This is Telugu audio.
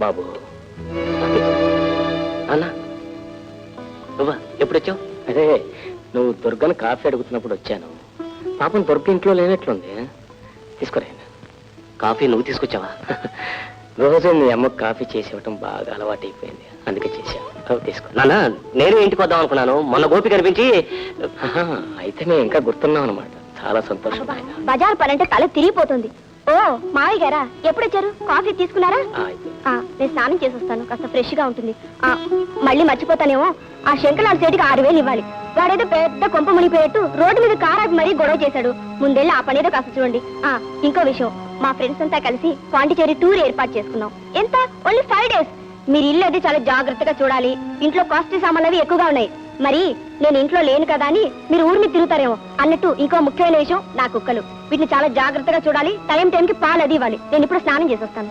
బాబు అన్నా నువ్వా ఎప్పుడు వచ్చావు? అదే నువ్వు దుర్గను కాఫీ అడుగుతున్నప్పుడు వచ్చాను. పాపం దుర్గ ఇంట్లో లేనట్లుంది. తీసుకురా. కాఫీ నువ్వు తీసుకొచ్చావా? రోజు మీ అమ్మకు కాఫీ చేసి ఇవ్వటం బాగా అలవాటు అయిపోయింది, అందుకే చేశాను. తీసుకో. నాన్న నేను ఇంటికి వద్దాం అనుకున్నాను, మొన్న గోపి కనిపించి. అయితే మేము ఇంకా గుర్తున్నాం అనమాట. చాలా సంతోషం. బజార్ పనంటే తల తిరిగిపోతుంది. ఓ మావయ్య గారా, ఎప్పుడు వచ్చారు? కాఫీ తీసుకున్నారా? నేను స్నానం చేసి వస్తాను, కాస్త ఫ్రెష్ గా ఉంటుంది. మళ్ళీ మర్చిపోతానేమో, ఆ శంకలాల్ సేటికి 6,000 ఇవ్వాలి. వాడేదో పెద్ద కొంప మునిపోయేట్టు రోడ్డు మీద కారాకి మరీ గొడవ చేశాడు. ముందెళ్ళి ఆ పనేదో కాస్త చూడండి. ఇంకో విషయం, మా ఫ్రెండ్స్ అంతా కలిసి పాండిచేరి టూర్ ఏర్పాటు చేసుకున్నాం. ఎంత? Only 5 days. మీరు ఇల్లు అది చాలా జాగ్రత్తగా చూడాలి. ఇంట్లో కాస్ట్లీ సామాన్లు అవి ఎక్కువగా ఉన్నాయి. మరి నేను ఇంట్లో లేను కదా అని మీరు ఊరి మీద తిరుగుతారేమో. అన్నట్టు ఇంకో ముఖ్యమైన విషయం, నా కుక్కలు. వీటిని చాలా జాగ్రత్తగా చూడాలి. టైంకి పాలు అది ఇవ్వాలి. నేను ఇప్పుడు స్నానం చేసి వస్తాను.